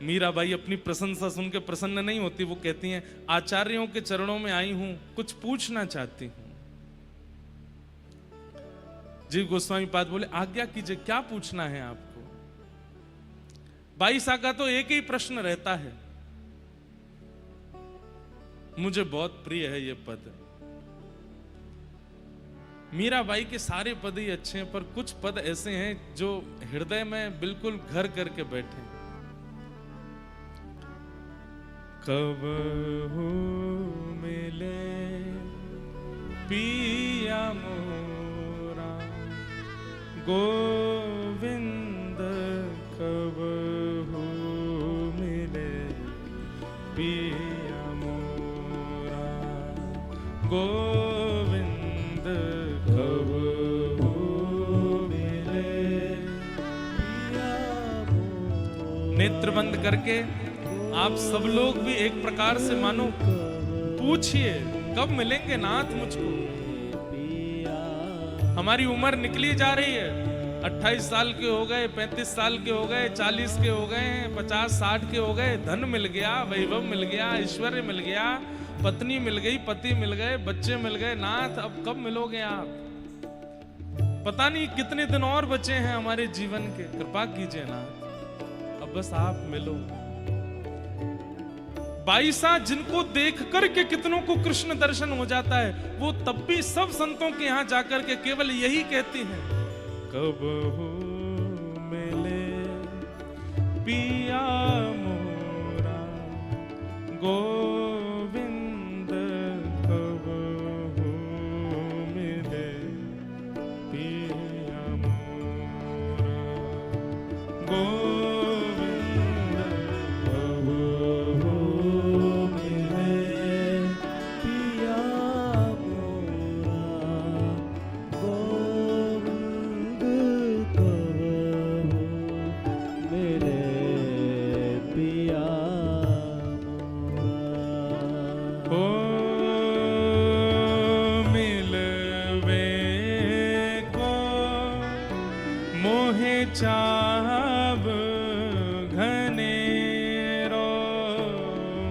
मीराबाई अपनी प्रशंसा सुन के प्रसन्न नहीं होती, वो कहती हैं आचार्यों के चरणों में आई हूं, कुछ पूछना चाहती हूं। जीव गोस्वामी पाद बोले आज्ञा कीजिए, क्या पूछना है आपको? बाई सा का तो एक ही प्रश्न रहता है, मुझे बहुत प्रिय है ये पद। मीराबाई के सारे पद ही अच्छे हैं, पर कुछ पद ऐसे हैं जो हृदय में बिल्कुल घर करके बैठे। कब हो मिले पिया मोरा गोविंद, कब हो मिले पिया मोरा गोविंद, कब हो मिले पिया मोरा। नेत्र बंद करके आप सब लोग भी एक प्रकार से मानो पूछिए कब मिलेंगे नाथ मुझको। हमारी उम्र निकली जा रही है, 28 साल के हो गए, 35 साल के हो गए, 40 के हो गए, 50-60 के हो गए, धन मिल गया, वैभव मिल गया, ऐश्वर्य मिल गया, पत्नी मिल गई, पति मिल गए, बच्चे मिल गए, नाथ अब कब मिलोगे आप? पता नहीं कितने दिन और बचे हैं हमारे जीवन के, कृपा कीजिए नाथ, अब बस आप मिलो। बाईसा जिनको देख करके कितनों को कृष्ण दर्शन हो जाता है, वो तब भी सब संतों के यहां जाकर के केवल यही कहती हैं, कब हो मिले पिया मोरा गोविंद, कब हो मिले पिया मोरा गोविंद। चाहब घनेरो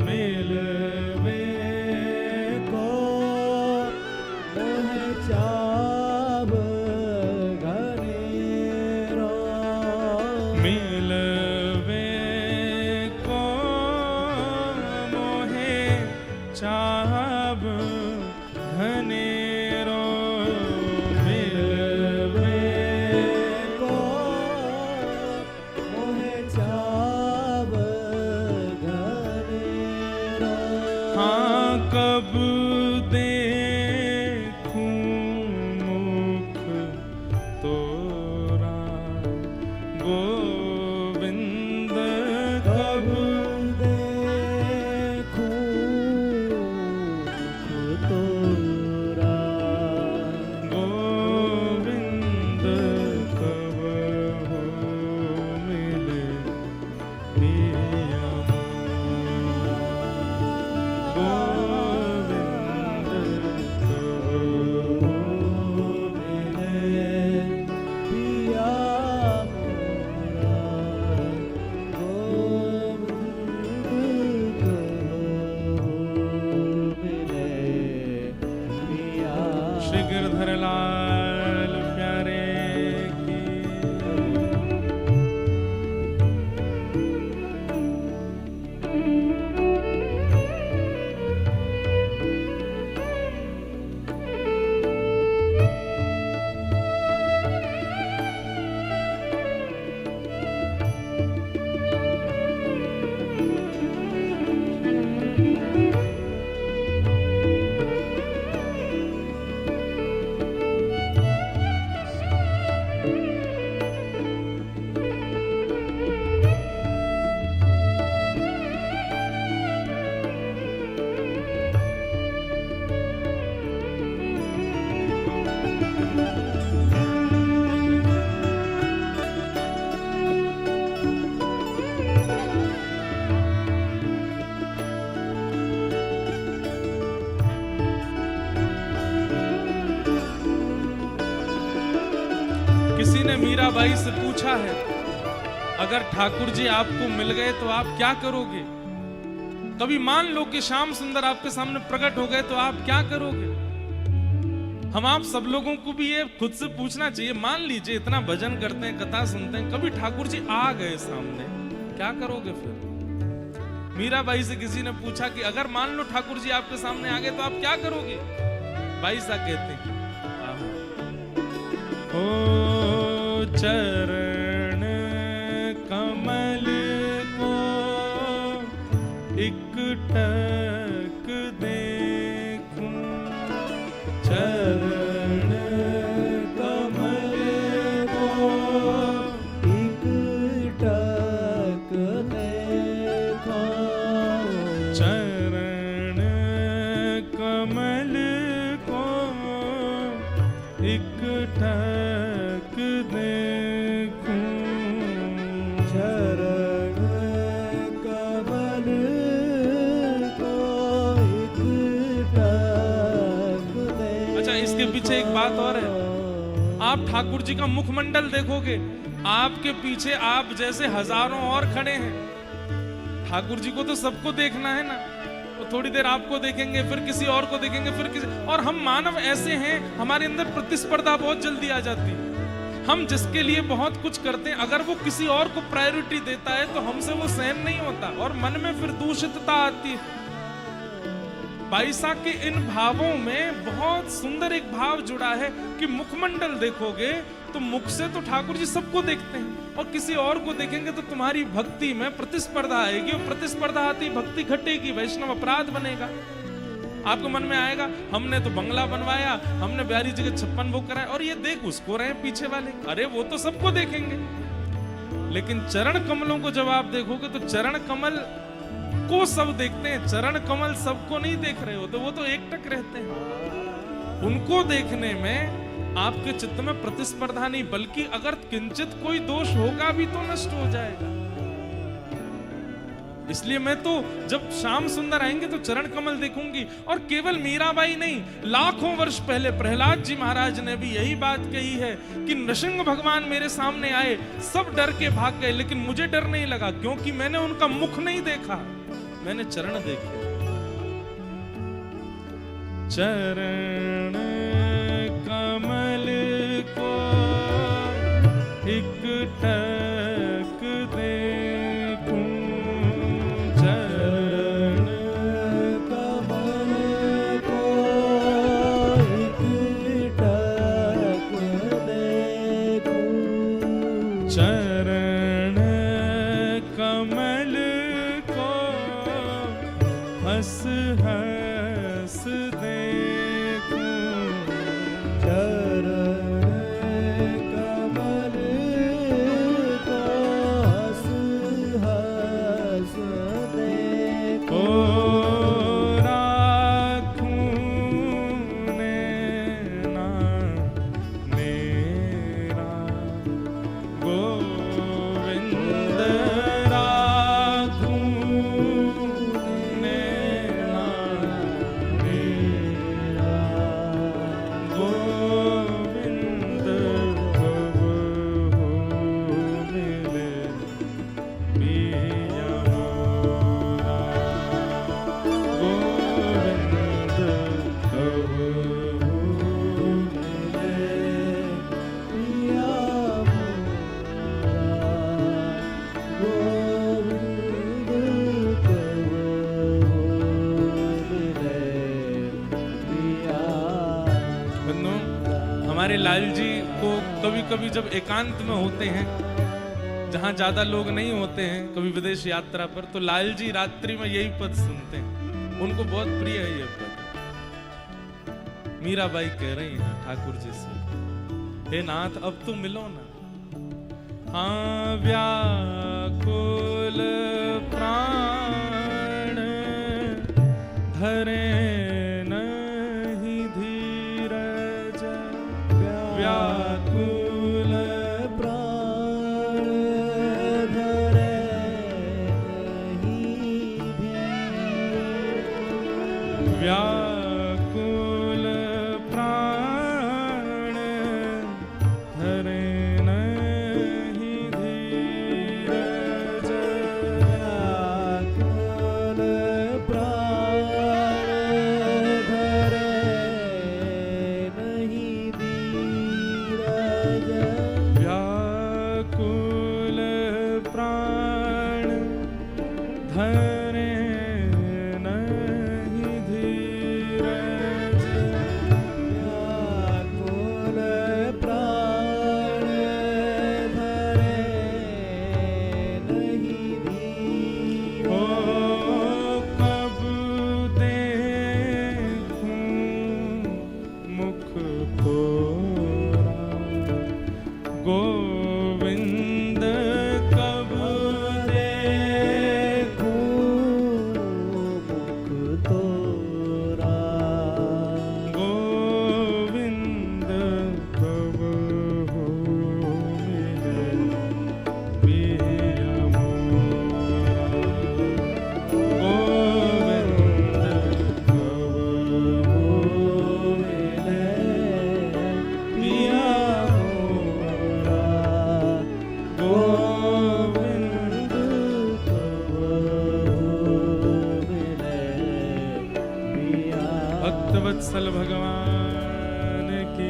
मिलवे को, मोह चाहब घनेरो मिलवे को, मोहे चाहब घनेरो कब देखूं मुख तोरा गोविंद, कब देखूं मुख तोरा गोविंद, कब हो मिले पिया गिरधरलाल प्यारे की। किसी ने मीराबाई से पूछा है अगर ठाकुर जी आपको मिल गए तो आप क्या करोगे? कभी मान लो कि श्याम सुंदर आपके सामने प्रकट हो गए तो आप क्या करोगे? हम आप सब लोगों को भी ये खुद से पूछना चाहिए। मान लीजिए इतना भजन करते हैं, कथा सुनते हैं, कभी ठाकुर जी आ गए सामने, क्या करोगे फिर? मीराबाई से किसी ने पूछा कि अगर मान लो ठाकुर जी आपके सामने आ गए तो आप क्या करोगे? बाई सा कहते हैं, ओ चरण कमल को एक टक देखूं, चरण कमल को एक टक देखूं, चरण कमल को एक टक देखूं, चरण कमल को एक टक देखूं। अच्छा, इसके पीछे एक बात और है। आप ठाकुर जी का मुखमंडल देखोगे, आपके पीछे आप जैसे हजारों और खड़े हैं। ठाकुर जी को तो सबको देखना है ना, तो थोड़ी देर आपको देखेंगे, फिर किसी और को देखेंगे, फिर किसी और। हम मानव ऐसे हैं, हमारे अंदर प्रतिस्पर्धा बहुत जल्दी आ जाती है। हम जिसके लिए बहुत कुछ करते हैं, अगर वो किसी और को प्रायोरिटी देता है तो हमसे वो सहन नहीं होता और मन में फिर दूषितता आती है। बाईसा के इन भावों में बहुत सुंदर एक भाव जुड़ा है कि मुखमंडल देखोगे तो मुख से तो ठाकुर जी सबको देखते हैं, और किसी और को देखेंगे तो तुम्हारी भक्ति में प्रतिस्पर्धा आएगी, और प्रतिस्पर्धा आती भक्ति घटेगी, वैष्णव अपराध बनेगा। आपको मन में आएगा हमने तो बंगला बनवाया, हमने बिहारी जी के 56 भोग कराए, और ये देख उसको रहे पीछे वाले, अरे वो तो सबको देखेंगे। लेकिन चरण कमलों को जब आप देखोगे तो चरण कमल को सब देखते हैं, चरण कमल सबको नहीं देख रहे हो, तो वो तो एकटक रहते हैं। उनको देखने में आपके चित्त में प्रतिस्पर्धा नहीं, बल्कि अगर किंचित कोई दोष होगा भी तो नष्ट हो जाएगा। इसलिए मैं तो जब श्याम सुंदर आएंगे तो चरण कमल देखूंगी। और केवल मीराबाई नहीं, लाखों वर्ष पहले प्रहलाद जी महाराज ने भी यही बात कही है कि नृसिंह भगवान मेरे सामने आए, सब डर के भाग गए, लेकिन मुझे डर नहीं लगा, क्योंकि मैंने उनका मुख नहीं देखा, मैंने चरण देखे। चरण कमल को एक टक देखूं, चरण कमल को एक टक देखूं, चरण कमल को हंस हंस देखूं, चरण कमल को हंस हंस देखूं, ओ राखूं नैना मेरा गोविंद, राखूं नैना मेरा गोविंद, कब हो मिले पिया मोरा, गोविंद कब हो मिले पिया मोरा, गोविंद कब मिले पिया। बंधु, हमारे लाल जी को कभी कभी जब एकांत में होते हैं, जहां ज्यादा लोग नहीं होते हैं, कभी विदेश यात्रा पर, तो लाल जी रात्रि में यही पद सुनते हैं, उनको बहुत प्रिय है ये पद। मीराबाई कह रही हैं ठाकुर जी से, हे नाथ अब तुम मिलो ना। हाँ, व्याकुल प्राण धरे नहीं धीरज, व्याकुल प्राण धरे नहीं धीर, व्याकुल प्राण धरे नहीं धीरज, वत्सल भगवान की।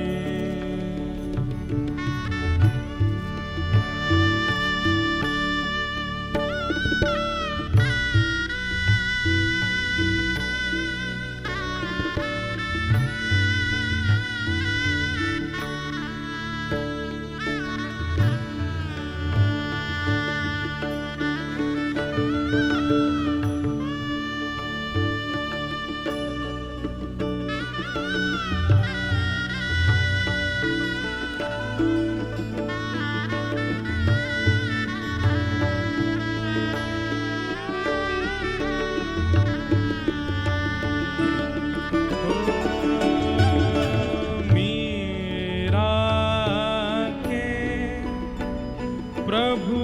प्रभु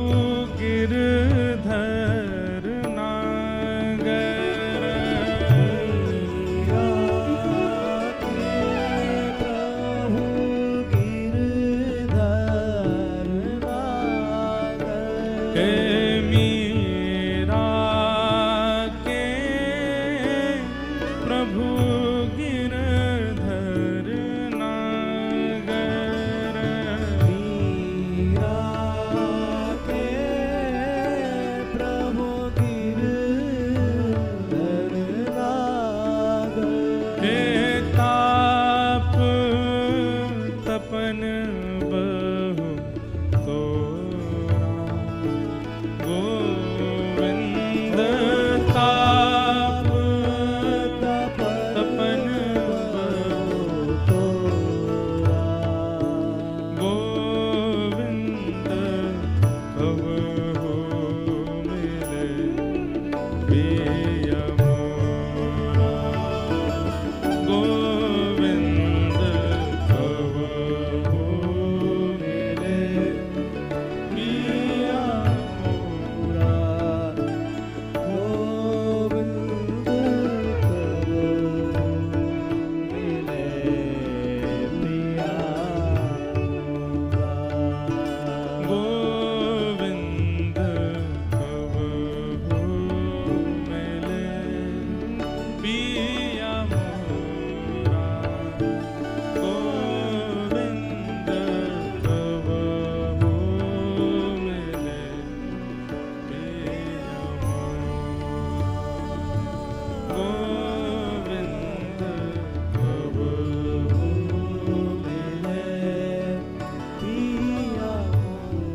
गिरधर नागर, प्रभु गिरधर नागर, हे मीरा के प्रभु गिरधर नागर, मीरा के प्रभु गिरधर नागर, हे ताप तपन बहु तोरा, गोविंद ताप तपन बहु तोरा, गोविंद कबहु मिले प्रिय मोरा, गोविंद कबहु मिले प्रिय मोरा, गोविंद मिले प्रिया गोविंद कबहु मिले प्रिय मोरा, गोविंद कबहु मिले प्रिय मोरा,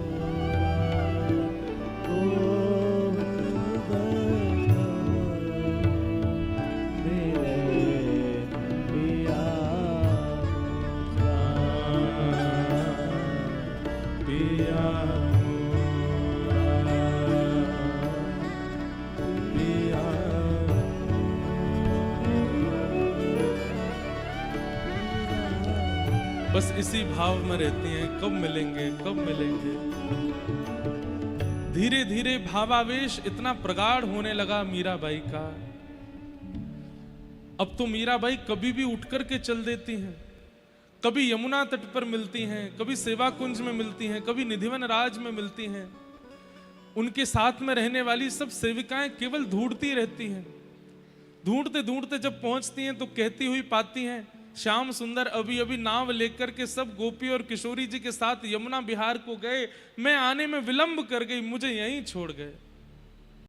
गोविंद कबहु पिया पिया। बस इसी भाव में रहती हैं, कब मिलेंगे कब मिलेंगे। धीरे धीरे भावावेश इतना प्रगाढ़ होने लगा मीराबाई का। अब तो मीराबाई कभी भी उठ कर के चल देती हैं, कभी यमुना तट पर मिलती हैं, कभी सेवा कुंज में मिलती हैं, कभी निधिवन राज में मिलती हैं। उनके साथ में रहने वाली सब सेविकाएं केवल ढूंढती रहती हैं। ढूंढते ढूंढते जब पहुंचती हैं तो कहती हुई पाती हैं, श्याम सुंदर अभी अभी नाव लेकर के सब गोपी और किशोरी जी के साथ यमुना विहार को गए, मैं आने में विलंब कर गई, मुझे यहीं छोड़ गए।